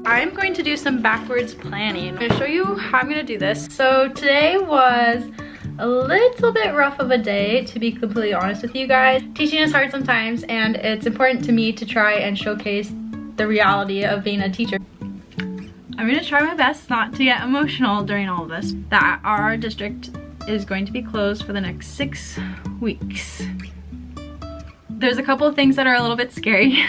I'm going to do some backwards planning. I'm going to show you how I'm going to do this. So today was a little bit rough of a day, to be completely honest with you guys. Teaching is hard sometimes, and it's important to me to try and showcase the reality of being a teacher. I'm going to try my best not to get emotional during all of this. That our district is going to be closed for the next 6 weeks. There's a couple of things that are a little bit scary.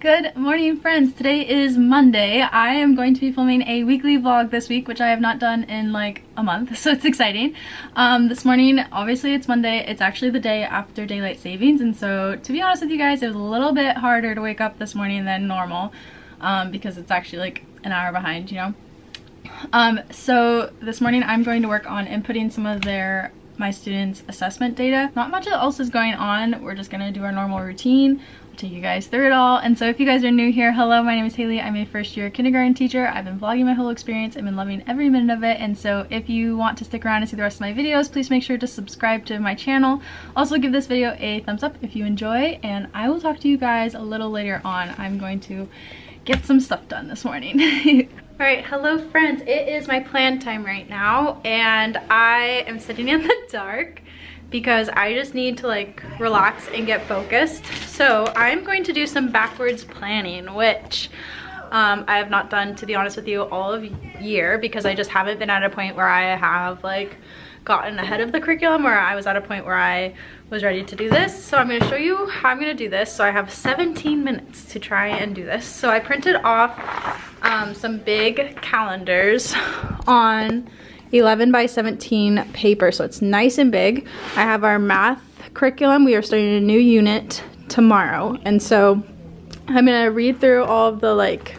Good morning, friends. Today is Monday. I am going to be filming a weekly vlog this week, which I have not done in like a month, so it's exciting. This morning, obviously it's Monday. It's actually the day after daylight savings, and so to be honest with you guys, it was a little bit harder to wake up this morning than normal because it's actually like an hour behind, you know. So this morning I'm going to work on inputting some of my students' assessment data. Not much else is going on. We're just gonna do our normal routine. I'll take you guys through it all. And so if you guys are new here, hello, my name is Haley. I'm a first-year kindergarten teacher. I've been vlogging my whole experience. I've been loving every minute of it. And so if you want to stick around and see the rest of my videos, please make sure to subscribe to my channel. Also give this video a thumbs up if you enjoy, and I will talk to you guys a little later on. I'm going to get some stuff done this morning. All right, hello friends. It is my plan time right now, and I am sitting in the dark because I just need to like relax and get focused. So I'm going to do some backwards planning, which I have not done, to be honest with you, all of year, because I just haven't been at a point where I have like gotten ahead of the curriculum, or I was at a point where I was ready to do this. So I'm going to show you how I'm going to do this. So I have 17 minutes to try and do this. So I printed off some big calendars on 11 by 17 paper, so it's nice and big. I have our math curriculum. We are starting a new unit tomorrow, and so I'm going to read through all of the, like,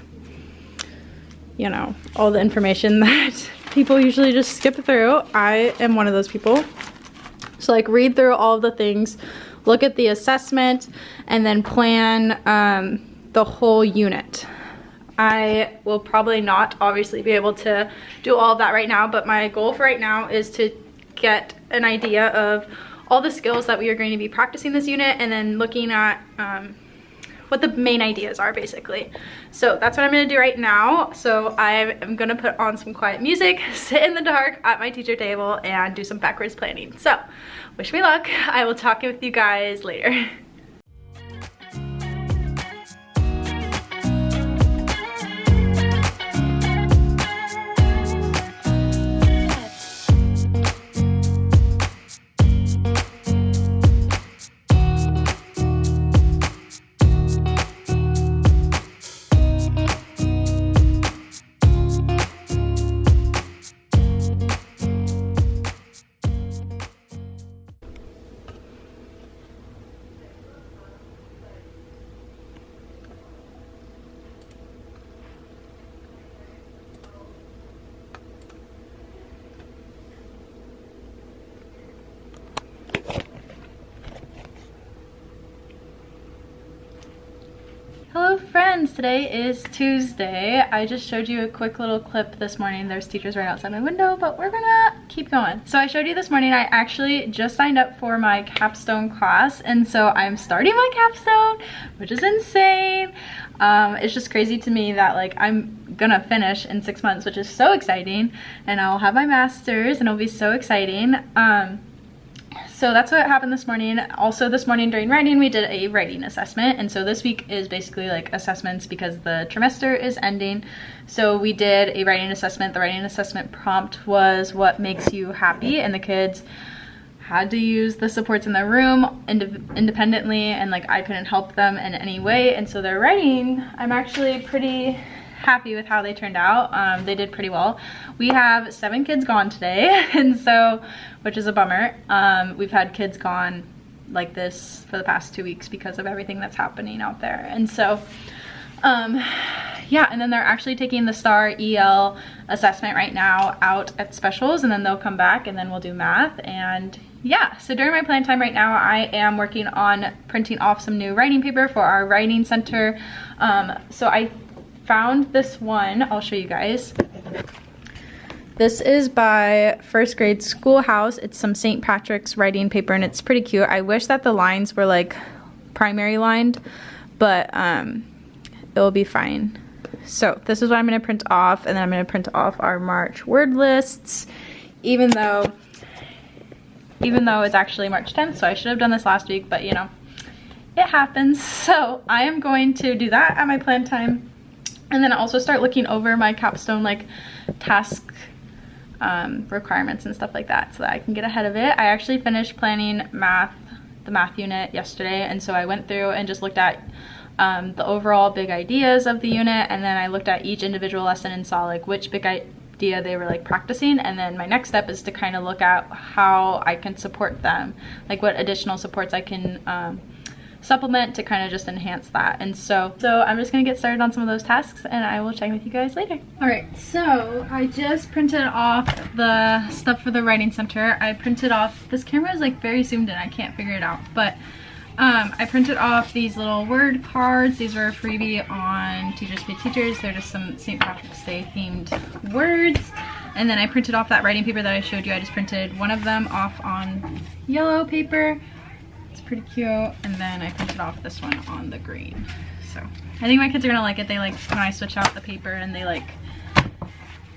you know, all the information that people usually just skip through. I am one of those people. So like read through all of the things, look at the assessment, and then plan the whole unit. I will probably not obviously be able to do all of that right now, but my goal for right now is to get an idea of all the skills that we are going to be practicing this unit, and then looking at what the main ideas are, basically. So that's what I'm gonna do right now. So I am gonna put on some quiet music, sit in the dark at my teacher table, and do some backwards planning. So wish me luck. I will talk with you guys later. Hello friends, today is Tuesday. I just showed you a quick little clip this morning. There's teachers right outside my window, but we're gonna keep going. So I showed you this morning, I actually just signed up for my capstone class, and so I'm starting my capstone, which is insane. It's just crazy to me that like I'm gonna finish in 6 months, which is so exciting, and I'll have my master's and it'll be so exciting. So that's what happened this morning. Also this morning during writing, we did a writing assessment. And so this week is basically like assessments because the trimester is ending. So we did a writing assessment. The writing assessment prompt was what makes you happy, and the kids had to use the supports in their room independently, and like I couldn't help them in any way. And so their writing, I'm actually pretty happy with how they turned out. They did pretty well. We have 7 kids gone today, and so, which is a bummer. We've had kids gone like this for the past 2 weeks because of everything that's happening out there. And so yeah, and then they're actually taking the STAR EL assessment right now out at specials, and then they'll come back and then we'll do math. And yeah, so during my plan time right now, I am working on printing off some new writing paper for our writing center. So I found this one, I'll show you guys. This is by First Grade Schoolhouse. It's some St. Patrick's writing paper, and it's pretty cute. I wish that the lines were like primary lined, but it will be fine. So this is what I'm going to print off, and then I'm going to print off our March word lists, even though it's actually March 10th, so I should have done this last week, but you know, it happens. So I am going to do that at my plan time, and then also start looking over my capstone like task requirements and stuff like that, so that I can get ahead of it. I actually finished planning the math unit yesterday, and so I went through and just looked at the overall big ideas of the unit, and then I looked at each individual lesson and saw like which big idea they were like practicing, and then my next step is to kind of look at how I can support them, like what additional supports I can supplement to kind of just enhance that. And so I'm just gonna get started on some of those tasks, and I will check with you guys later. All right, so I just printed off the stuff for the writing center. I printed off, this camera is like very zoomed in, I can't figure it out, but I printed off these little word cards. These were a freebie on Teachers Pay Teachers. They're just some St. Patrick's Day themed words. And then I printed off that writing paper that I showed you. I just printed one of them off on yellow paper. It's pretty cute. And then I printed off this one on the green. So I think my kids are gonna like it. They like when I switch out the paper, and they like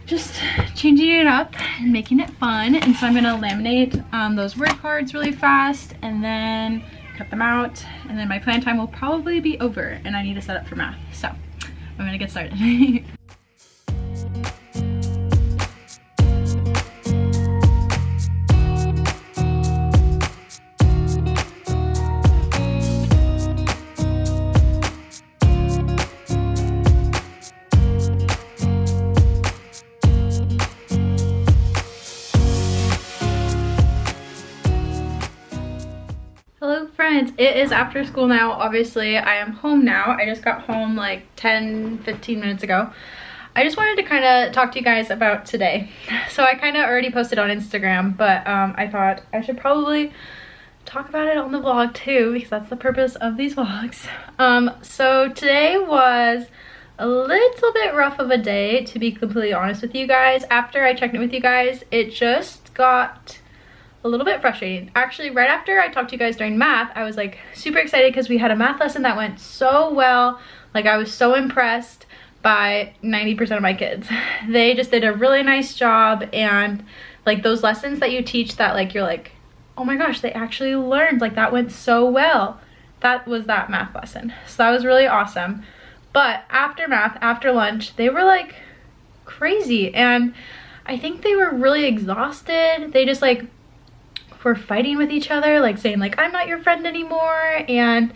just changing it up and making it fun. And so I'm gonna laminate those word cards really fast, and then cut them out, and then my plan time will probably be over, and I need to set up for math. So I'm gonna get started. Hello friends, it is after school now. Obviously I am home now. I just got home like 10-15 minutes ago. I just wanted to kind of talk to you guys about today. So I kind of already posted on Instagram, but I thought I should probably talk about it on the vlog too, because that's the purpose of these vlogs. So today was a little bit rough of a day, to be completely honest with you guys. After I checked in with you guys, it just got a little bit frustrating. Actually, right after I talked to you guys during math, I was like super excited because we had a math lesson that went so well. Like I was so impressed by 90% of my kids. They just did a really nice job, and like those lessons that you teach that like you're like, oh my gosh, they actually learned, like that went so well. That was that math lesson. So that was really awesome. But after math, after lunch, they were like crazy, and I think they were really exhausted. They just like were fighting with each other, like saying like, I'm not your friend anymore. And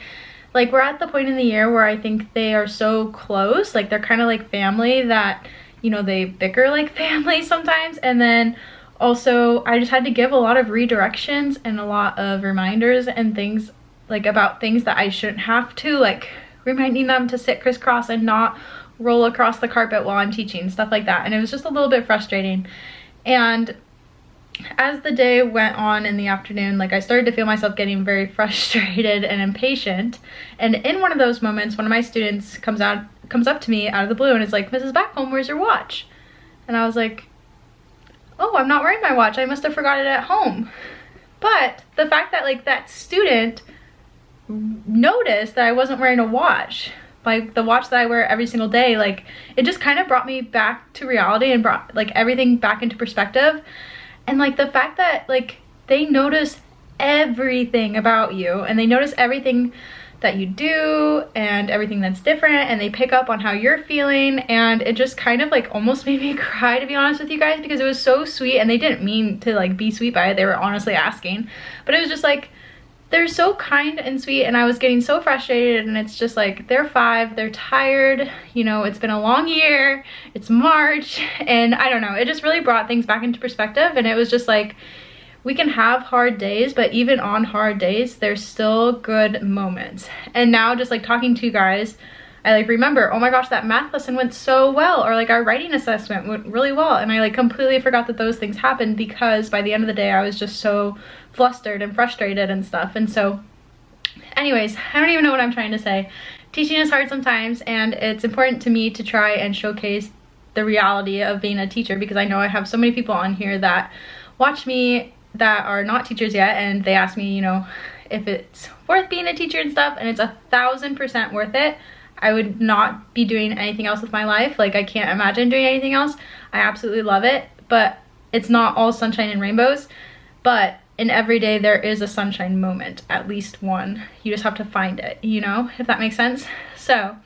like we're at the point in the year where I think they are so close, like they're kind of like family, that you know they bicker like family sometimes. And then also I just had to give a lot of redirections and a lot of reminders and things like about things that I shouldn't have to, like reminding them to sit crisscross and not roll across the carpet while I'm teaching, stuff like that. And it was just a little bit frustrating. And as the day went on in the afternoon, like I started to feel myself getting very frustrated and impatient. And in one of those moments, one of my students comes up to me out of the blue and is like, Mrs. Backholm, where's your watch? And I was like, oh, I'm not wearing my watch. I must have forgot it at home. But the fact that like that student noticed that I wasn't wearing a watch, like the watch that I wear every single day, like it just kind of brought me back to reality and brought like everything back into perspective. And like the fact that like they notice everything about you, and they notice everything that you do and everything that's different, and they pick up on how you're feeling, and it just kind of like almost made me cry, to be honest with you guys, because it was so sweet. And they didn't mean to like be sweet by it, they were honestly asking, but it was just like they're so kind and sweet. And I was getting so frustrated, and it's just like they're 5, they're tired, you know, it's been a long year, it's March, and I don't know, it just really brought things back into perspective. And it was just like, we can have hard days, but even on hard days there's still good moments. And now just like talking to you guys, I like remember, oh my gosh, that math lesson went so well, or like our writing assessment went really well. And I like completely forgot that those things happened, because by the end of the day I was just so flustered and frustrated and stuff. And so anyways, I don't even know what I'm trying to say. Teaching is hard sometimes, and it's important to me to try and showcase the reality of being a teacher, because I know I have so many people on here that watch me that are not teachers yet, and they ask me, you know, if it's worth being a teacher and stuff, and it's 1000% worth it. I would not be doing anything else with my life. Like, I can't imagine doing anything else. I absolutely love it, but it's not all sunshine and rainbows. But in every day there is a sunshine moment, at least one. You just have to find it, you know, if that makes sense. So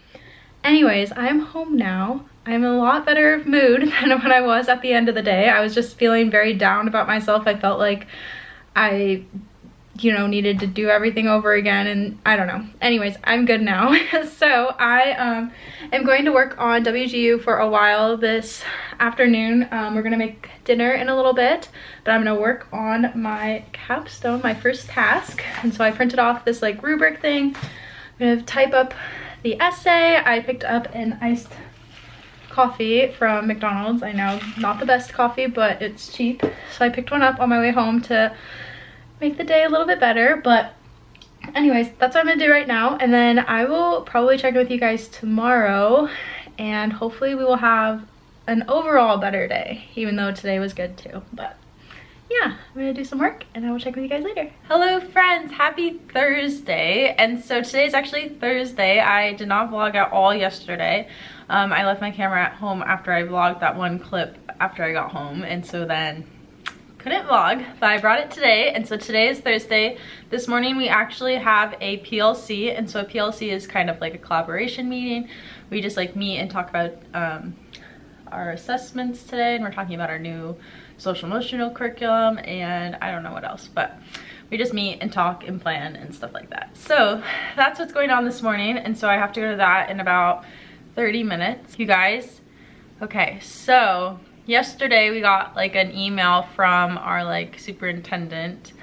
anyways, I'm home now. I'm in a lot better mood than when I was at the end of the day. I was just feeling very down about myself. I felt like I, you know, needed to do everything over again, and I don't know. Anyways, I'm good now. So I am going to work on WGU for a while this afternoon. We're gonna make dinner in a little bit, but I'm gonna work on my capstone, my first task. And so I printed off this like rubric thing. I'm gonna type up the essay. I picked up an iced coffee from McDonald's. I know, not the best coffee, but it's cheap. So I picked one up on my way home to make the day a little bit better. But anyways, that's what I'm gonna do right now, and then I will probably check in with you guys tomorrow, and hopefully we will have an overall better day, even though today was good too. But yeah, I'm gonna do some work and I will check with you guys later. Hello friends, happy Thursday. And so today is actually Thursday. I did not vlog at all yesterday. I left my camera at home after I vlogged that one clip after I got home, and so then couldn't vlog, but I brought it today. And so today is Thursday. This morning we actually have a PLC, and so a PLC is kind of like a collaboration meeting. We just like meet and talk about our assessments today, and we're talking about our new social emotional curriculum, and I don't know what else, but we just meet and talk and plan and stuff like that. So that's what's going on this morning, and so I have to go to that in about 30 minutes. You guys, okay, so yesterday we got like an email from our like superintendent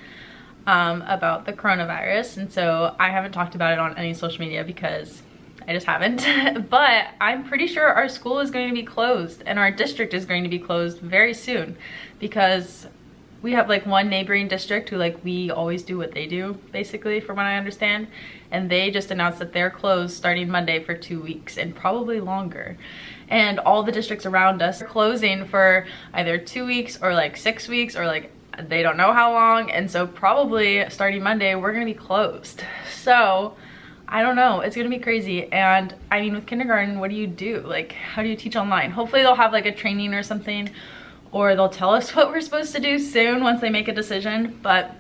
about the coronavirus, and so I haven't talked about it on any social media because I just haven't. But I'm pretty sure our school is going to be closed, and our district is going to be closed very soon, because we have like one neighboring district who like we always do what they do, basically, from what I understand, and they just announced that they're closed starting Monday for 2 weeks and probably longer. And all the districts around us are closing for either 2 weeks or like 6 weeks, or like they don't know how long, and so probably starting Monday we're gonna be closed. So I don't know, it's gonna be crazy. And I mean, with kindergarten, what do you do? Like, how do you teach online? Hopefully they'll have like a training or something, or they'll tell us what we're supposed to do soon once they make a decision. But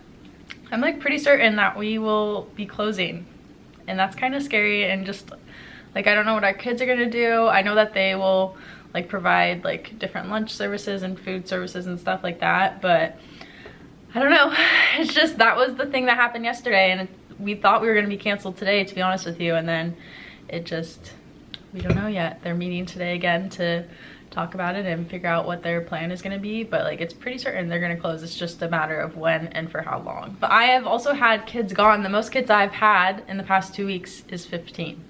I'm like pretty certain that we will be closing, and that's kind of scary. And just like, I don't know what our kids are gonna do. I know that they will like provide like different lunch services and food services and stuff like that, but I don't know. It's just, that was the thing that happened yesterday, and we thought we were gonna be canceled today, to be honest with you, and then it just, we don't know yet. They're meeting today again to talk about it and figure out what their plan is gonna be, but like, it's pretty certain they're gonna close. It's just a matter of when and for how long. But I have also had kids gone. The most kids I've had in the past 2 weeks is 15.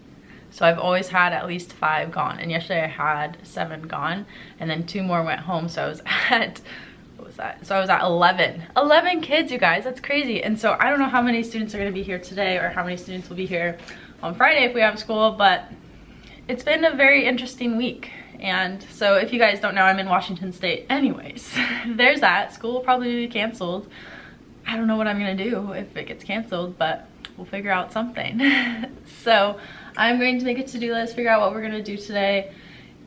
So I've always had at least 5 gone, and yesterday I had 7 gone, and then 2 more went home. So I was at, what was that? So I was at 11 kids, you guys. That's crazy. And so I don't know how many students are gonna be here today, or how many students will be here on Friday if we have school, but it's been a very interesting week. And so if you guys don't know, I'm in Washington State. Anyways, there's that. School will probably be canceled. I don't know what I'm gonna do if it gets canceled, but we'll figure out something. So I'm going to make a to-do list, figure out what we're gonna do today,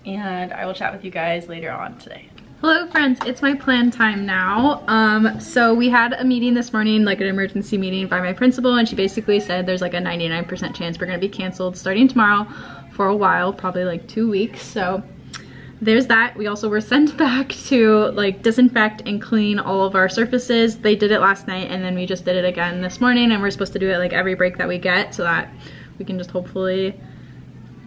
and I will chat with you guys later on today. Hello friends, it's my plan time now. So we had a meeting this morning, like an emergency meeting by my principal, and she basically said there's like a 99% chance we're gonna be canceled starting tomorrow for a while, probably like 2 weeks. So there's that. We also were sent back to like disinfect and clean all of our surfaces. They did it last night, and then we just did it again this morning, and we're supposed to do it like every break that we get, so that we can just hopefully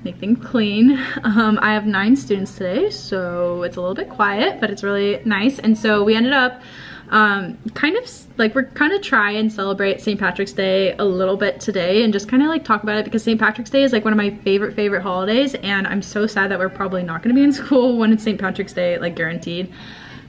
make things clean. I have 9 students today, so it's a little bit quiet, but it's really nice. And so we ended up kind of like, we're kind of try and celebrate St. Patrick's Day a little bit today, and just kind of like talk about it, because St. Patrick's Day is like one of my favorite holidays, and I'm so sad that we're probably not going to be in school when it's St. Patrick's Day, like guaranteed.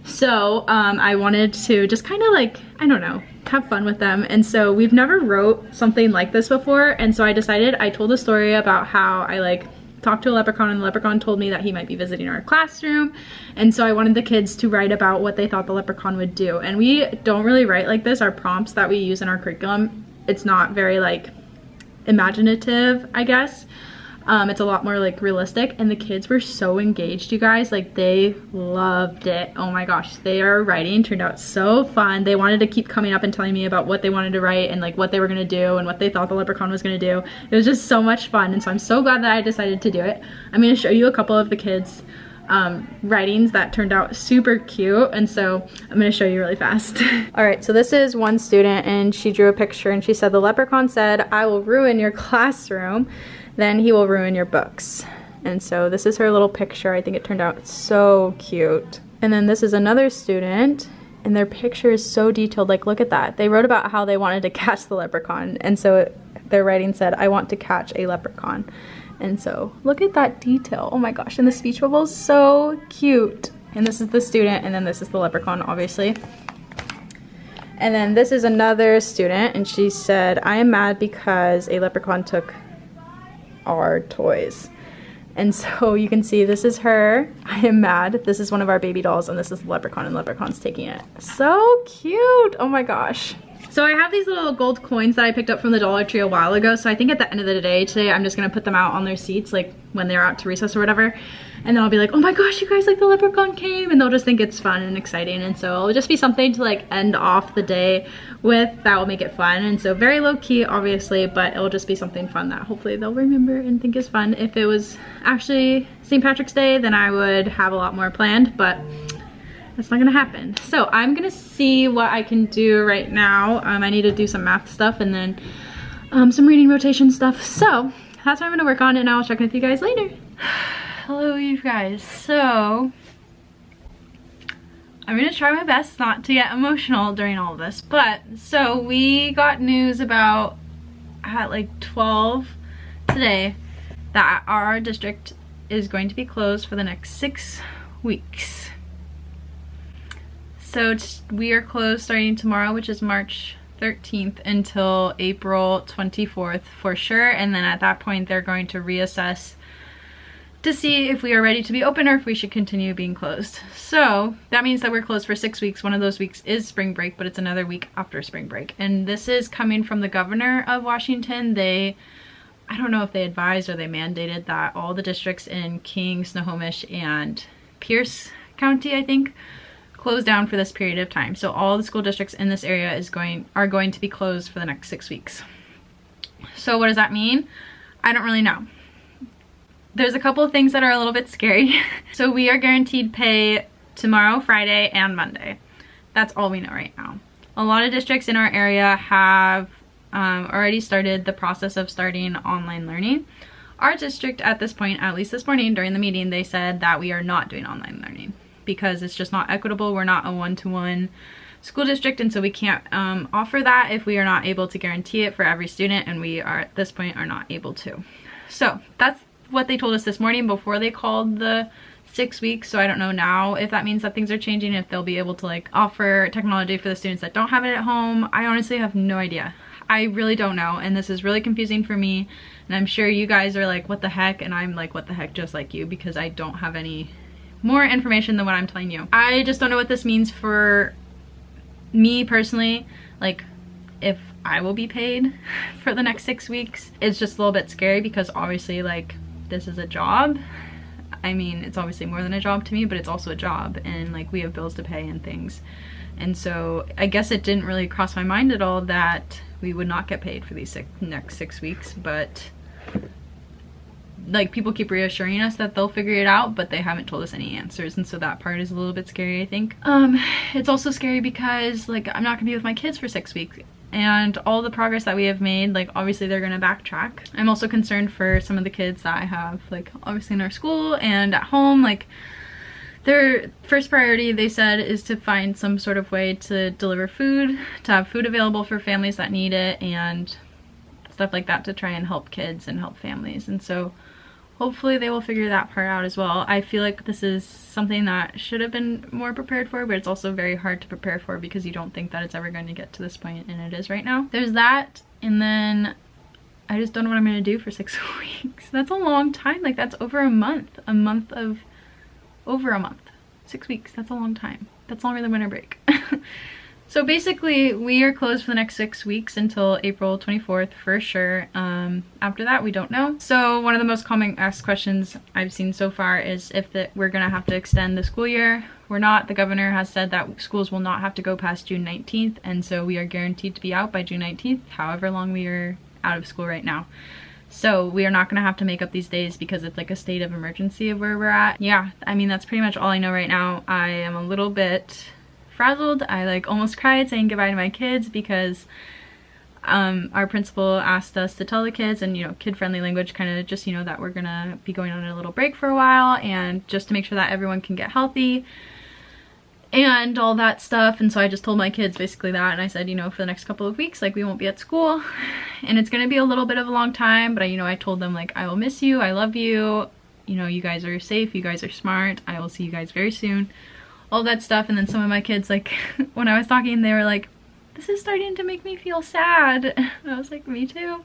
So I wanted to just kind of like, I don't know, have fun with them. And so we've never wrote something like this before, and so I decided, I told a story about how I like talked to a leprechaun, and the leprechaun told me that he might be visiting our classroom, and so I wanted the kids to write about what they thought the leprechaun would do. And we don't really write like this. Our prompts that we use in our curriculum it's not very like imaginative, I guess. It's a lot more like realistic, and the kids were so engaged, you guys. Like, they loved it. Oh my gosh, their writing turned out so fun. They wanted to keep coming up and telling me about what they wanted to write and like what they were gonna do and what they thought the leprechaun was gonna do. It was just so much fun, and so I'm so glad that I decided to do it. I'm gonna show you a couple of the kids' writings that turned out super cute, and so I'm gonna show you really fast. All right, so this is one student, and she drew a picture, and she said, "The leprechaun said, 'I will ruin your classroom, then he will ruin your books.'" And so this is her little picture. I think it turned out so cute. And then this is another student, and their picture is so detailed. Like, look at that. They wrote about how they wanted to catch the leprechaun, and so their writing said, "I want to catch a leprechaun." And so look at that detail. Oh my gosh, and the speech bubble is so cute. And this is the student, and then this is the leprechaun, obviously. And then this is another student, and she said, "I am mad because a leprechaun took our toys." And so you can see this is her. I am mad. This is one of our baby dolls, and this is the leprechaun, and leprechaun's taking it. So cute. Oh my gosh. So I have these little gold coins that I picked up from the Dollar Tree a while ago. So I think at the end of the day today, I'm just gonna put them out on their seats, like when they're out to recess or whatever. And then I'll be like, "Oh my gosh, you guys, like the leprechaun came," and they'll just think it's fun and exciting. And so it'll just be something to like end off the day with that will make it fun. And so very low key, obviously, but it'll just be something fun that hopefully they'll remember and think is fun. If it was actually St. Patrick's Day, then I would have a lot more planned, but that's not gonna happen. So I'm gonna see what I can do right now. I need to do some math stuff and then some reading rotation stuff. So that's what I'm gonna work on, and I'll check in with you guys later. Hello, you guys. So I'm gonna try my best not to get emotional during all of this, but so we got news about at like 12 today that our district is going to be closed for the next 6 weeks. So we are closed starting tomorrow, which is March 13th, until April 24th for sure. And then at that point, they're going to reassess to see if we are ready to be open or if we should continue being closed. So that means that we're closed for 6 weeks. One of those weeks is spring break, but it's another week after spring break. And this is coming from the governor of Washington. I don't know if they advised or they mandated that all the districts in King, Snohomish, and Pierce County, I think, close down for this period of time. So all the school districts in this area are going to be closed for the next 6 weeks. So what does that mean? I don't really know. There's a couple of things that are a little bit scary. So we are guaranteed pay tomorrow, Friday, and Monday. That's all we know right now. A lot of districts in our area have already started the process of starting online learning. Our district at this point, at least this morning during the meeting, they said that we are not doing online learning because it's just not equitable. We're not a one-to-one school district, and so we can't offer that if we are not able to guarantee it for every student, and we are at this point are not able to. So that's what they told us this morning before they called the 6 weeks. So I don't know now if that means that things are changing, if they'll be able to like offer technology for the students that don't have it at home. I honestly have no idea. I really don't know, and this is really confusing for me, and I'm sure you guys are like, what the heck? And I'm like, what the heck, just like you, because I don't have any more information than what I'm telling you. I just don't know what this means for me personally, like if I will be paid for the next 6 weeks. It's just a little bit scary because obviously like this is a job. I mean, it's obviously more than a job to me, but it's also a job, and like we have bills to pay and things. And so I guess it didn't really cross my mind at all that we would not get paid for these next 6 weeks, but like people keep reassuring us that they'll figure it out, but they haven't told us any answers, and so that part is a little bit scary, I think. It's also scary because like I'm not gonna be with my kids for 6 weeks, and all the progress that we have made, like obviously they're gonna backtrack. I'm also concerned for some of the kids that I have, like obviously in our school and at home. Like their first priority, they said, is to find some sort of way to deliver food, to have food available for families that need it, and stuff like that to try and help kids and help families. And so hopefully they will figure that part out as well. I feel like this is something that should have been more prepared for, but it's also very hard to prepare for because you don't think that it's ever going to get to this point, and it is right now. There's that, and then I just don't know what I'm going to do for 6 weeks. That's a long time. Like that's over a month. Over a month. 6 weeks, that's a long time. That's longer than winter break. So basically, we are closed for the next 6 weeks until April 24th for sure. After that, we don't know. So one of the most common asked questions I've seen so far is if we're gonna have to extend the school year. We're not. The governor has said that schools will not have to go past June 19th, and so we are guaranteed to be out by June 19th, however long we are out of school right now. So we are not gonna have to make up these days because it's like a state of emergency of where we're at. Yeah, I mean, that's pretty much all I know right now. I am a little bit frazzled. I like almost cried saying goodbye to my kids because our principal asked us to tell the kids, and you know, kid-friendly language, kind of just, you know, that we're gonna be going on a little break for a while, and just to make sure that everyone can get healthy and all that stuff. And so I just told my kids basically that, and I said, you know, for the next couple of weeks, like, we won't be at school, and it's gonna be a little bit of a long time, but I told them, like, I will miss you, I love you, you know, you guys are safe, you guys are smart, I will see you guys very soon, all that stuff. And then some of my kids, like, when I was talking, they were like, this is starting to make me feel sad. And I was like, me too.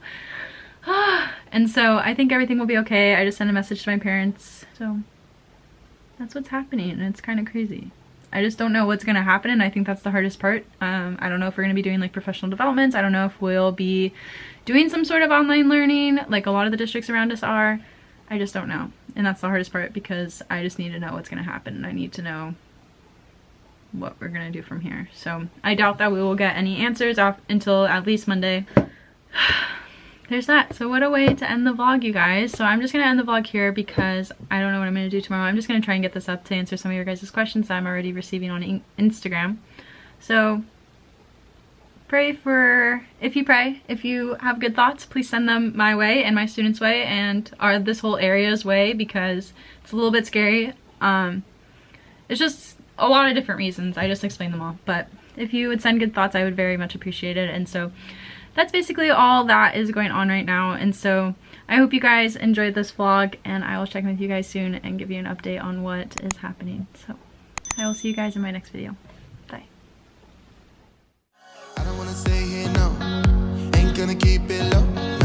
And so I think everything will be okay. I just sent a message to my parents, so that's what's happening, and it's kind of crazy. I just don't know what's gonna happen, and I think that's the hardest part. I don't know if we're gonna be doing like professional developments. I don't know if we'll be doing some sort of online learning like a lot of the districts around us are. I just don't know, and that's the hardest part because I just need to know what's gonna happen, and I need to know what we're gonna do from here. So I doubt that we will get any answers off until at least Monday. There's that. So what a way to end the vlog, you guys. So I'm just gonna end the vlog here because I don't know what I'm gonna do tomorrow. I'm just gonna try and get this up to answer some of your guys' questions that I'm already receiving on Instagram. So pray for, if you have good thoughts, please send them my way and my students' way and this whole area's way, because it's a little bit scary. It's just a lot of different reasons. I just explained them all, but if you would send good thoughts, I would very much appreciate it. And so that's basically all that is going on right now. And so I hope you guys enjoyed this vlog, and I will check in with you guys soon and give you an update on what is happening. So I will see you guys in my next video. Bye. I don't wanna stay here, no. Ain't gonna keep it low.